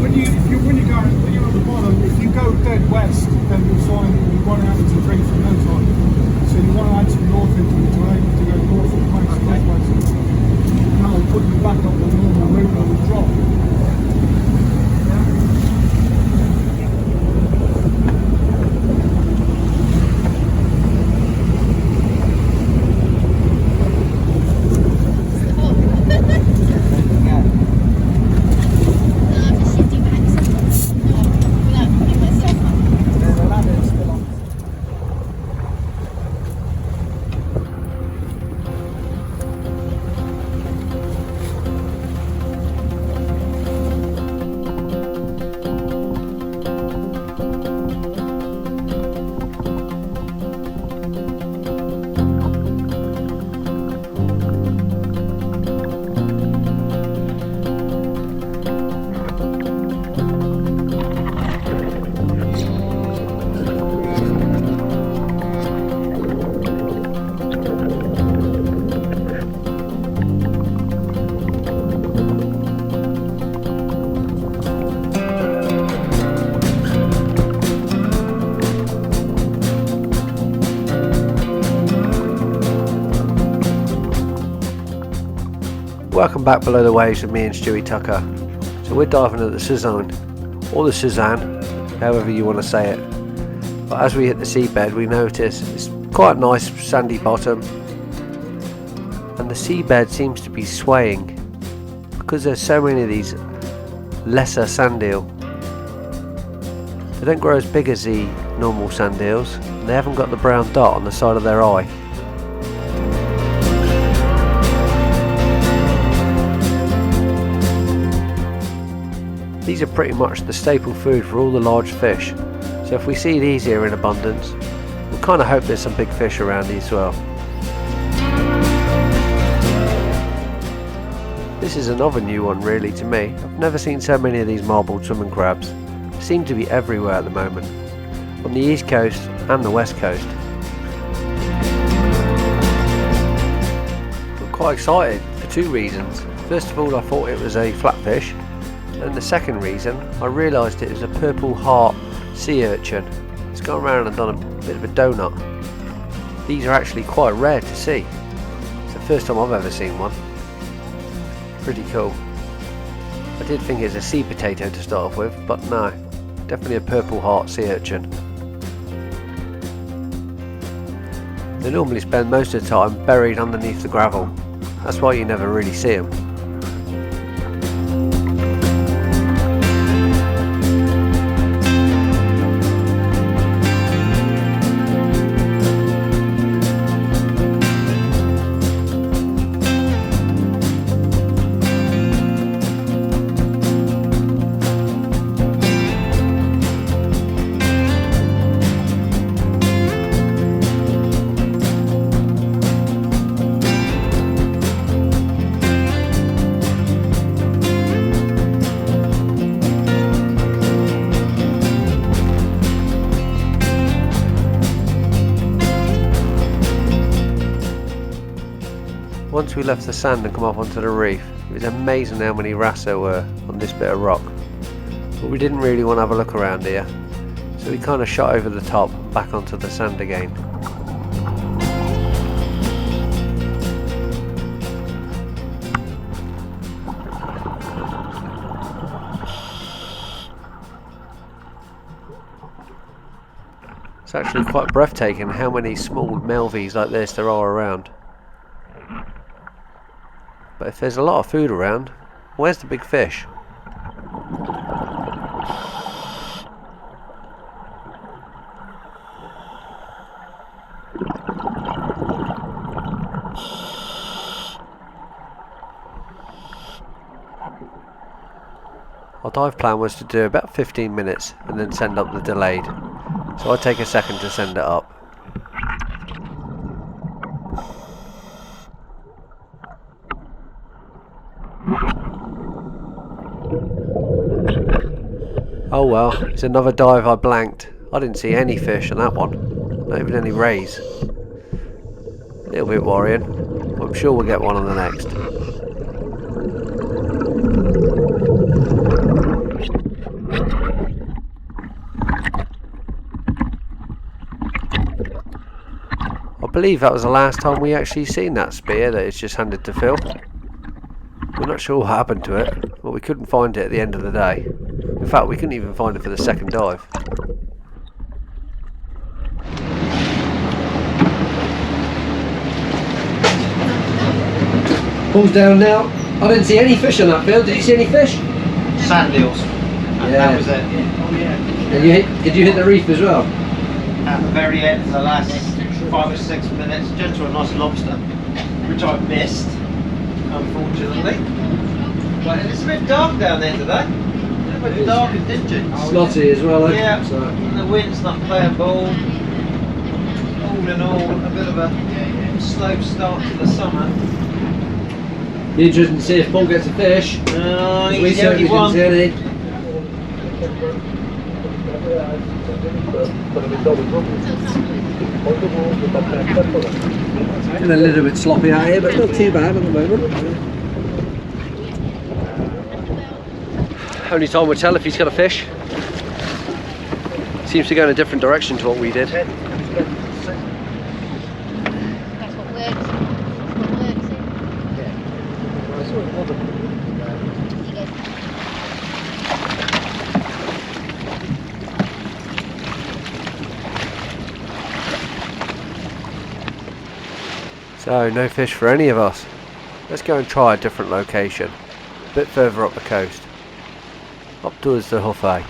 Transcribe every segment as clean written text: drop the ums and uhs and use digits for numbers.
when you go when you're at the bottom, if you go dead west, then you'll find you won't have to drink from no time. So you want to add some north into it to enable to go north and west. And that will put you back up the normal route of the drop. Welcome back below the waves with me and Stuart Tucker. So we're diving at the Suzanne, or the Suzanne, however you want to say it. But as we hit the seabed, we notice it's quite a nice sandy bottom, and the seabed seems to be swaying because there's so many of these lesser sand eel. They don't grow as big as the normal sand eels, and they haven't got the brown dot on the side of their eye. These are pretty much the staple food for all the large fish, so if we see these here in abundance, we'll kind of hope there's some big fish around these as well. This is another new one really to me. I've never seen so many of these marbled swimming crabs. They seem to be everywhere at the moment, on the east coast and the west coast. I'm quite excited for two reasons. First of all, I thought it was a flatfish. And the second reason, I realised it was a purple heart sea urchin. It's gone around and done a bit of a donut. These are actually quite rare to see. It's the first time I've ever seen one. Pretty cool. I did think it's a sea potato to start off with, but no, definitely a purple heart sea urchin. They normally spend most of the time buried underneath the gravel. That's why you never really see them. Once we left the sand and come up onto the reef, it was amazing how many wrasse there were on this bit of rock. But we didn't really want to have a look around here, so we kind of shot over the top and back onto the sand again. It's actually quite breathtaking how many small Melvies like this there are around. But if there's a lot of food around, where's the big fish? Our dive plan was to do about 15 minutes and then send up the delayed, so I'll take a second to send it up. Oh well, it's another dive I blanked. I didn't see any fish on that one, not even any rays. A little bit worrying, but I'm sure we'll get one on the next. believe that was the last time we actually seen that spear that it's just handed to Phil. We're not sure what happened to it, but we couldn't find it at the end of the day. In fact, we couldn't even find it for the second dive. Pulls down now. I didn't see any fish on that, Phil. Did you see any fish? Sand eels. And Yeah. that was it. And did you hit the reef as well? At the very end, the last 5 or 6 minutes, just to a nice lobster, which I missed, unfortunately. But it's a bit dark down there today. A little bit dark and dingy. Slotty as well, Yeah, so. and the wind's not playing ball. All in all, a bit of a slow start to the summer. Be interesting to see if Paul gets a fish. No, We he's the certainly only didn't one. see any. Been a little bit sloppy out here, but not too bad at the moment. Only time will tell if he's got a fish. Seems to go in a different direction to what we did. That's what works. So, no fish for any of us. Let's go and try a different location. A bit further up the coast. Up towards the Huffay.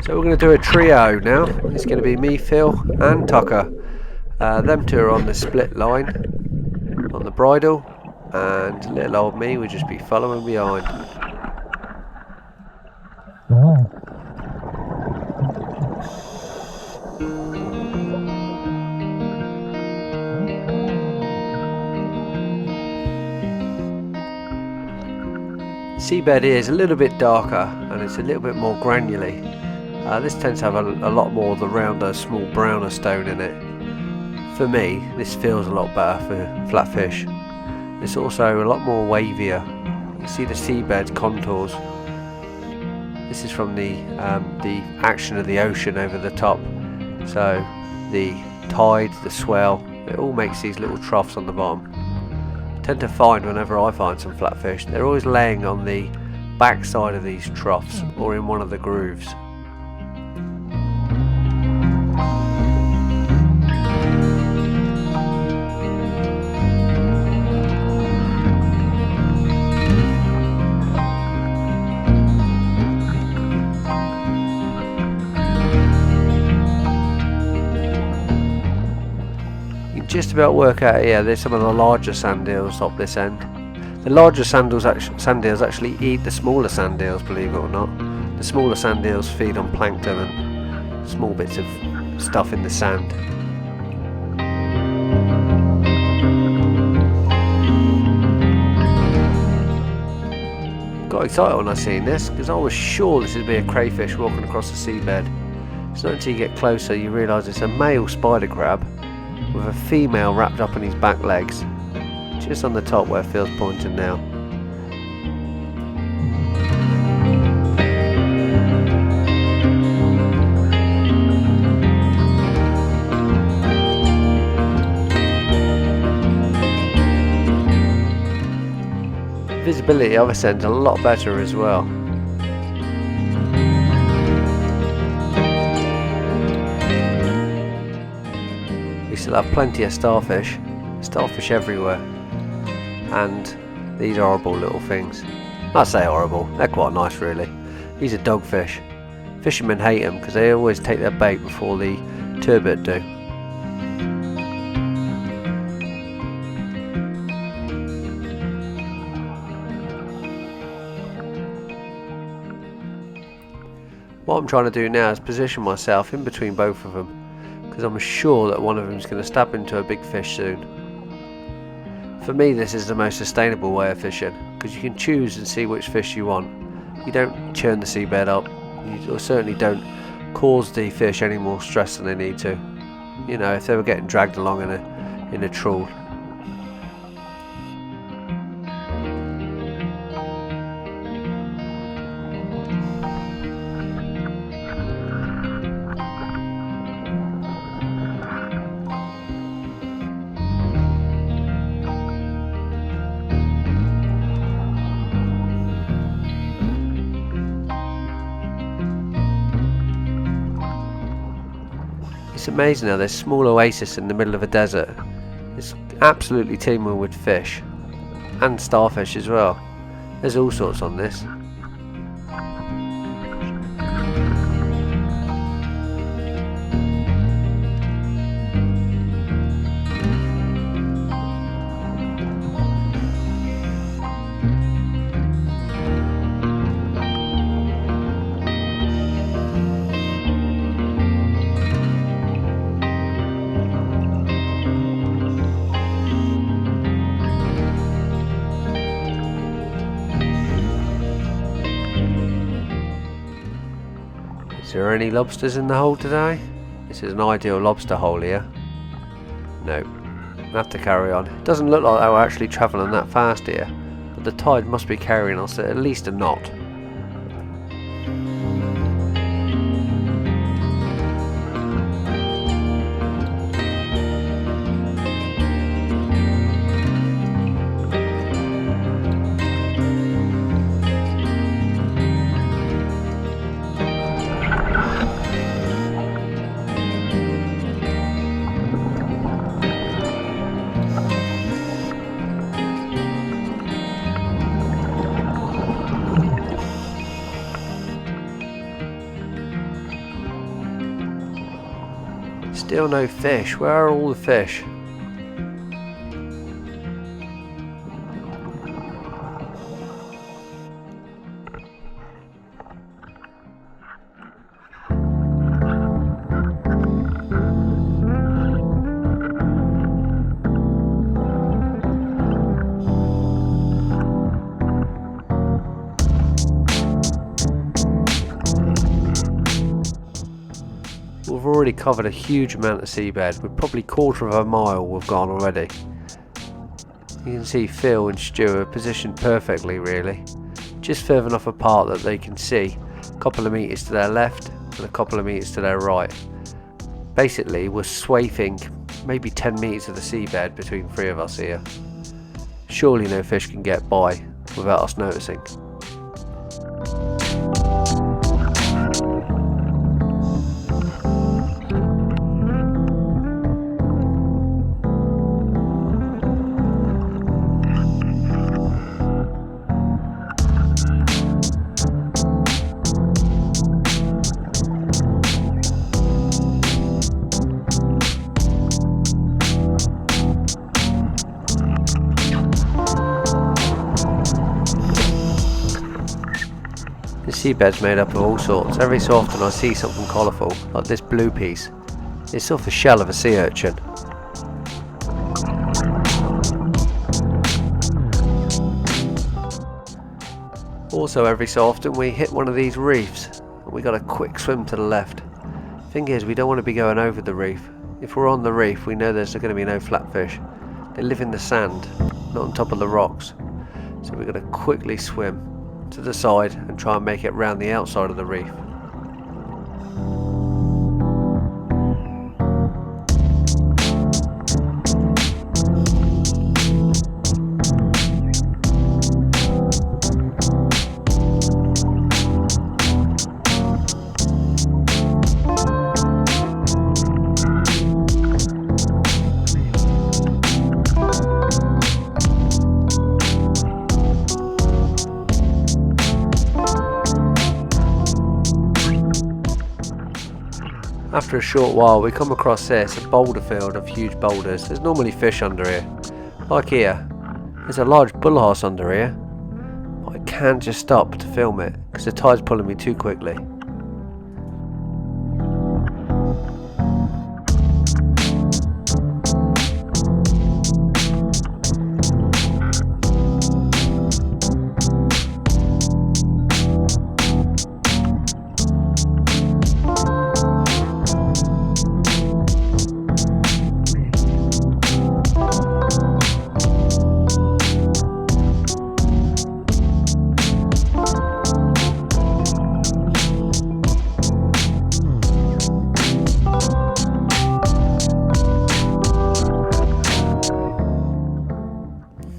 So we're going to do a trio now. It's going to be me, Phil and Tucker. Them two are on the split line, on the bridle, and little old me will just be following behind. Seabed here is a little bit darker and it's a little bit more granularly. This tends to have a lot more of the rounder, small browner stone in it. For me, this feels a lot better for flatfish. It's also a lot more wavier. You see the seabed contours. This is from the action of the ocean over the top. So the tide, the swell, it all makes these little troughs on the bottom. Tend to find whenever I find some flatfish, they're always laying on the back side of these troughs or in one of the grooves. Just about work out here, there's some of the larger sand eels up this end. The larger sand eels actually eat the smaller sand eels, believe it or not. The smaller sand eels feed on plankton and small bits of stuff in the sand. Got excited when I seen this because I was sure this would be a crayfish walking across the seabed. It's not until you get closer you realise it's a male spider crab with a female wrapped up in his back legs, just on the top where Phil's pointing now. Visibility of this end's a lot better as well. Still have plenty of starfish everywhere, and these horrible little things. I say horrible, they're quite nice really. These are dogfish. Fishermen hate them because they always take their bait before the turbot do. What I'm trying to do now is position myself in between both of them, because I'm sure that one of them is going to stab into a big fish soon. For me, this is the most sustainable way of fishing, because you can choose and see which fish you want. You don't churn the seabed up, you certainly don't cause the fish any more stress than they need to. You know, if they were getting dragged along in a trawl. It's amazing how this small oasis in the middle of a desert is absolutely teeming with fish and starfish as well. There's all sorts on this. Is there any lobsters in the hole today? This is an ideal lobster hole here. Nope. We'll have to carry on. It doesn't look like we're actually travelling that fast here, but the tide must be carrying us at least a knot. Still no fish. Where are all the fish? We've already covered a huge amount of seabed. We're probably quarter of a mile we've gone already. You can see Phil and Stuart are positioned perfectly really, just further enough apart that they can see a couple of metres to their left and a couple of metres to their right. Basically we're swatting maybe 10 metres of the seabed between three of us here. Surely no fish can get by without us noticing. The seabed's made up of all sorts. Every so often I see something colourful, like this blue piece. It's off the shell of a sea urchin. Also every so often we hit one of these reefs and we got a quick swim to the left. Thing is, we don't want to be going over the reef. If we're on the reef we know there's going to be no flatfish. They live in the sand, not on top of the rocks. So we're going to quickly swim to the side and try and make it round the outside of the reef. After a short while we come across this, a boulder field of huge boulders. There's normally fish under here. Like here, there's a large bullhearse under here, but I can't just stop to film it because the tide's pulling me too quickly.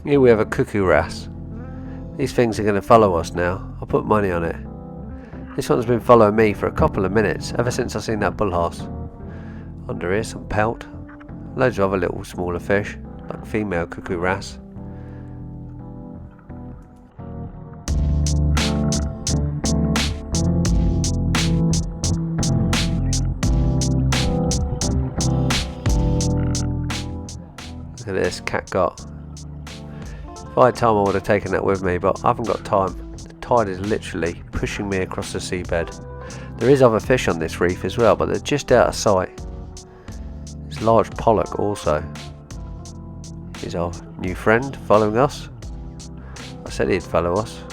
Here we have a cuckoo wrasse. These things are going to follow us now. I'll put money on it. This one's been following me for a couple of minutes, ever since I seen that bullhearse. Under here some pelt, loads of other little smaller fish like female cuckoo wrasse. Look at this catgut. If I had time I would have taken that with me, but I haven't got time. The tide is literally pushing me across the seabed. There is other fish on this reef as well, but they're just out of sight. There's large pollock also. Here's our new friend following us. I said he'd follow us.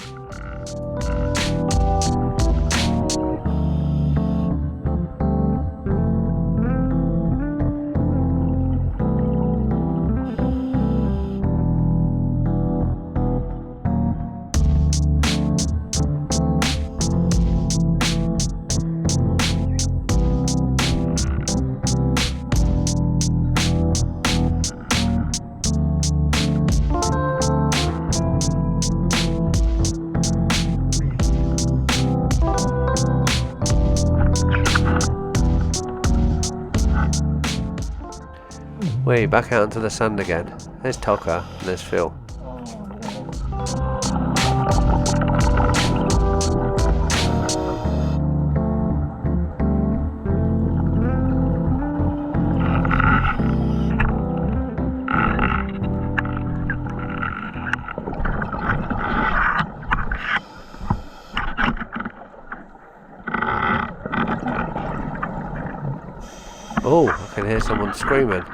Way back out into the sand again. There's Tucker and there's Phil. Oh, I can hear someone screaming.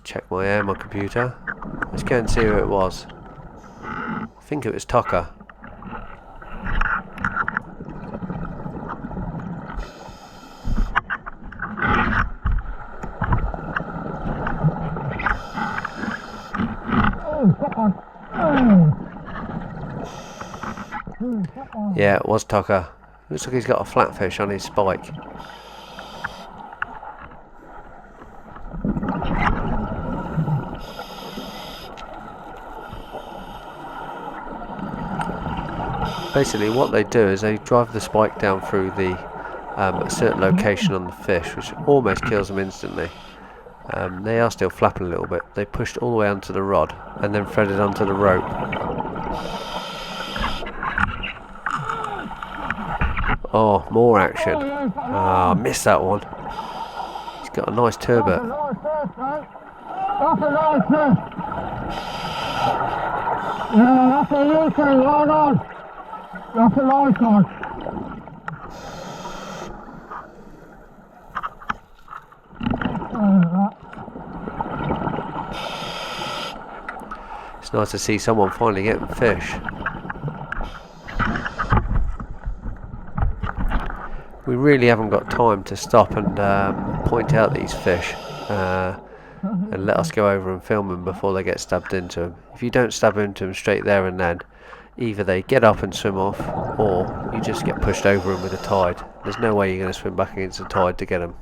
Check my air, my computer. Let's go and see who it was. I think it was Tucker. Yeah, it was Tucker. Looks like he's got a flatfish on his spike. Basically what they do is they drive the spike down through a certain location on the fish, which almost kills them instantly. They are still flapping a little bit. They pushed all the way onto the rod and then threaded onto the rope. Oh, more action. Ah, I missed that one. He's got a nice turbot. That's a nice fish. Yeah, that's a nice fish. Well done. That's a nice one. It's nice to see someone finally getting fish. We really haven't got time to stop and point out these fish and let us go over and film them before they get stabbed into them. If you don't stab into them straight there and then, either they get up and swim off, or you just get pushed over them with the tide. There's no way you're going to swim back against the tide to get them.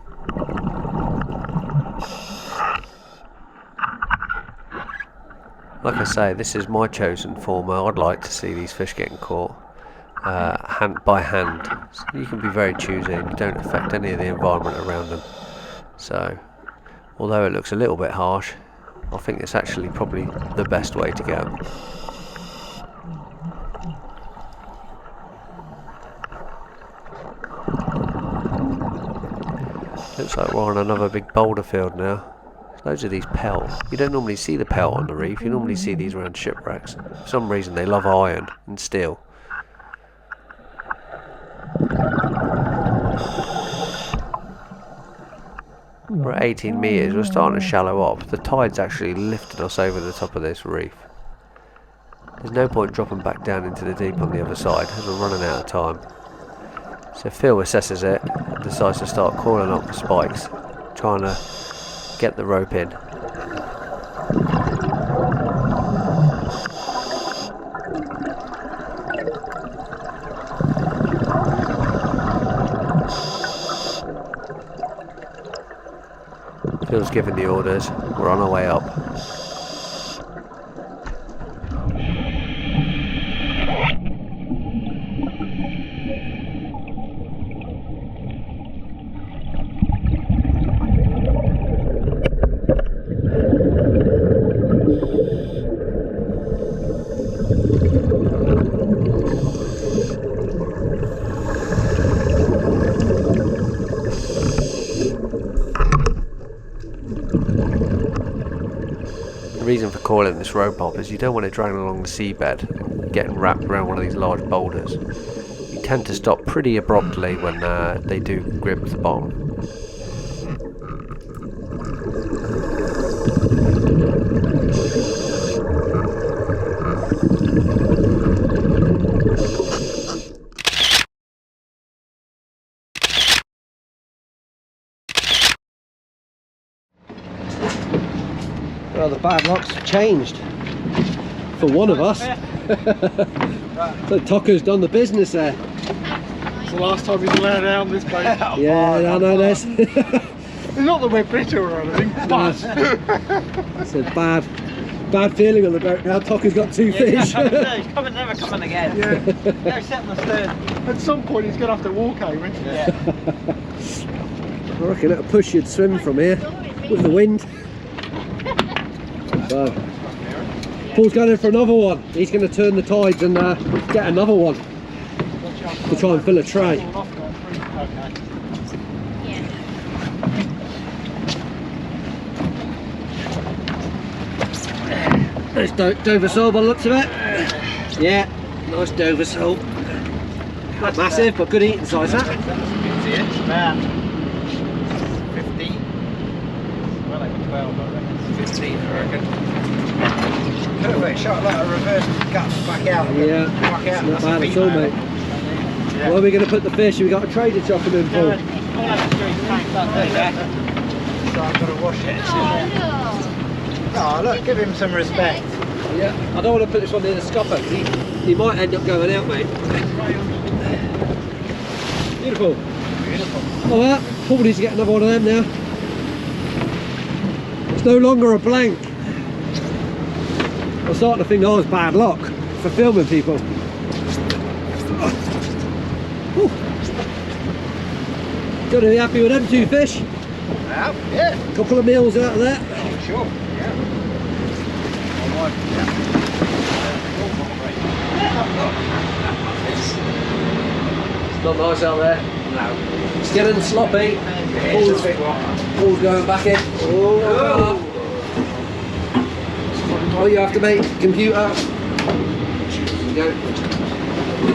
Like I say, this is my chosen form. I'd like to see these fish getting caught hand by hand. So you can be very choosy and you don't affect any of the environment around them. So, although it looks a little bit harsh, I think it's actually probably the best way to get them. Looks like we're on another big boulder field now. Loads of these pelt. You don't normally see the pelt on the reef, you normally see these around shipwrecks. For some reason they love iron and steel. We're at 18 metres, we're starting to shallow up. The tide's actually lifted us over the top of this reef. There's no point dropping back down into the deep on the other side as we're running out of time. So Phil assesses it and decides to start calling up the spikes, trying to get the rope in. Phil's giving the orders, we're on our way up. reason for calling this road pop is you don't want it dragging along the seabed and getting wrapped around one of these large boulders. You tend to stop pretty abruptly when they do grip the bottom. Well, the bad luck's changed for one of us. So Tucker's done the business there. It's the last time he's allowed out on this boat. Yeah, I know this. It's not that we're bitter or anything, but It's a bad feeling on the boat now. Tucker's got 2 fish. He's coming, never coming again. yeah, No setting the stern. at some point he's going to have to walk over. Yeah. I reckon it'll push you'd swim from here with the wind. So, Paul's going in for another one. He's going to turn the tides and get another one to try and fill a tray. Yeah. Nice Dover sole by the looks of it. Yeah, nice Dover sole. Not massive, but good eating size, that. It's about 15. Well, like 12, I reckon. 15, I reckon. Perfect shot, like a reverse cut back out. Yeah, Back out. it's not That's a bad at all, female. mate. Where are we going to put the fish? We've got a tray to chop them in, Paul. So I'm going to wash it. Oh, look, give him some respect. Yeah, I don't want to put this one near the scupper because he might end up going out, mate. Beautiful. All right, Paul needs to get another one of them now. It's no longer a blank. I'm starting to think that was bad luck for filming people. Got to be happy with them 2 fish. Yeah, Couple of meals out of that. sure. Yeah. It's not nice out there. No. It's getting sloppy. Paul's going back in. Oh. What you have to make, computer. There you go.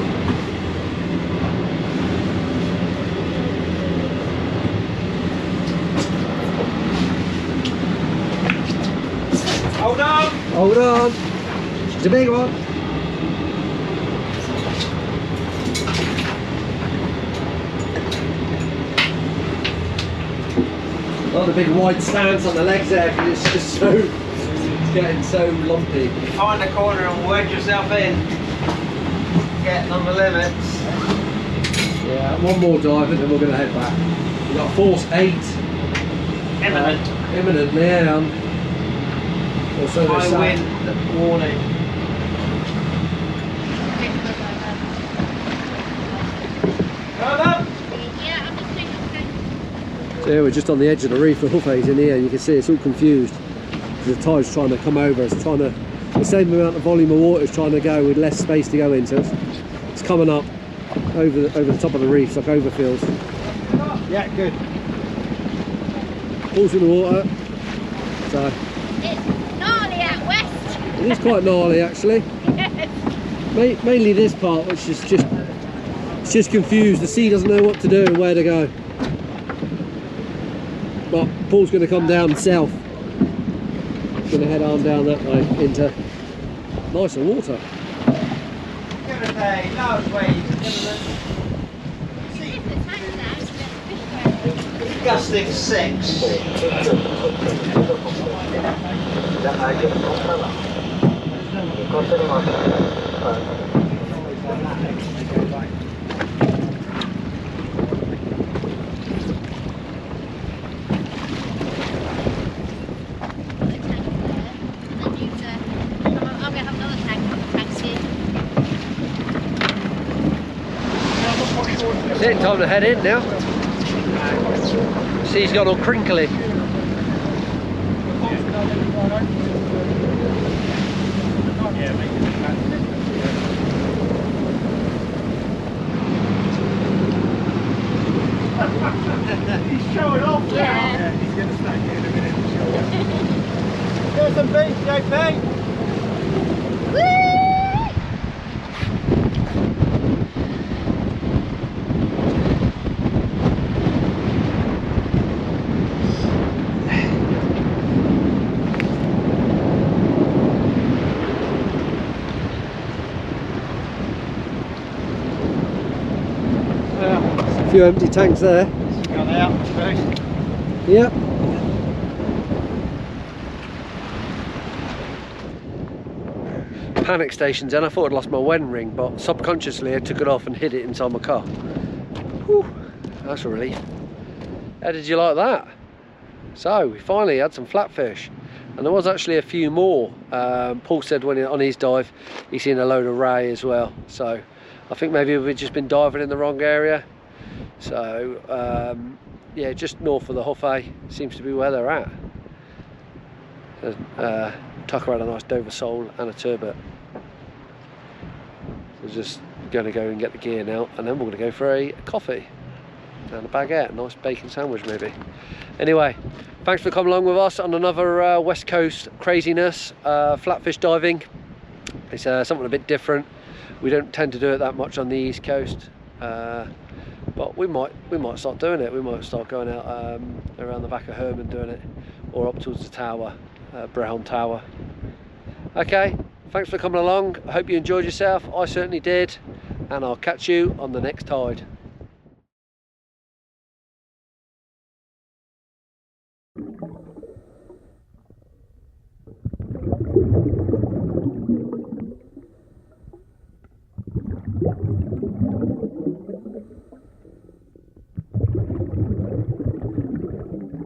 Hold on. Hold on. It's a big one. Not the big wide stance on the legs there because it's just so, it's getting so lumpy. Find the corner and wedge yourself in. Getting on the limits. Yeah, one more dive and then we're going to head back. We've got force 8. Imminent. Imminently, yeah. Also they High say. wind warning. Come up. Yeah, I'm just taking So yeah, we're just on the edge of the reef, the whole phase in here, and you can see it's all confused. The tide's trying to come over, it's trying to, the same amount of volume of water is trying to go with less space to go into. It's coming up over the top of the reef, like overfills. Yeah, good. Pulls in the water. So It's gnarly out west. it is quite gnarly actually. Mainly this part, which is just, it's just confused. The sea doesn't know what to do and where to go. But Paul's going to come down south. He's going to head on down that way into nicer water. Give it a day. Large waves. Gusting 6. I'm going to have another tank. Tank's here. That's it, time to head in now. Sea's gone all crinkly. He's showing off now. Yeah. He's going to snag it in a minute. There's some beach, Jake. few empty tanks there. It's gone out, I suppose. Yep. Panic stations, and I thought I'd lost my Wen ring, but subconsciously I took it off and hid it inside my car. Whew, that's a relief. How did you like that? So we finally had some flatfish, and there was actually a few more. Paul said when on his dive he's seen a load of ray as well, so I think maybe we've just been diving in the wrong area. So yeah, just north of the Huffay seems to be where they're at. Tucker had a nice Dover sole and a turbot. We're just going to go and get the gear now, and then we're going to go for a coffee and a baguette, a nice bacon sandwich maybe. Anyway, thanks for coming along with us on another West Coast craziness, flatfish diving. It's something a bit different. We don't tend to do it that much on the East Coast, but we might start doing it. We might start going out around the back of Herman doing it, or up towards the tower, Brown Tower. Okay, thanks for coming along. I hope you enjoyed yourself. I certainly did, and I'll catch you on the next tide.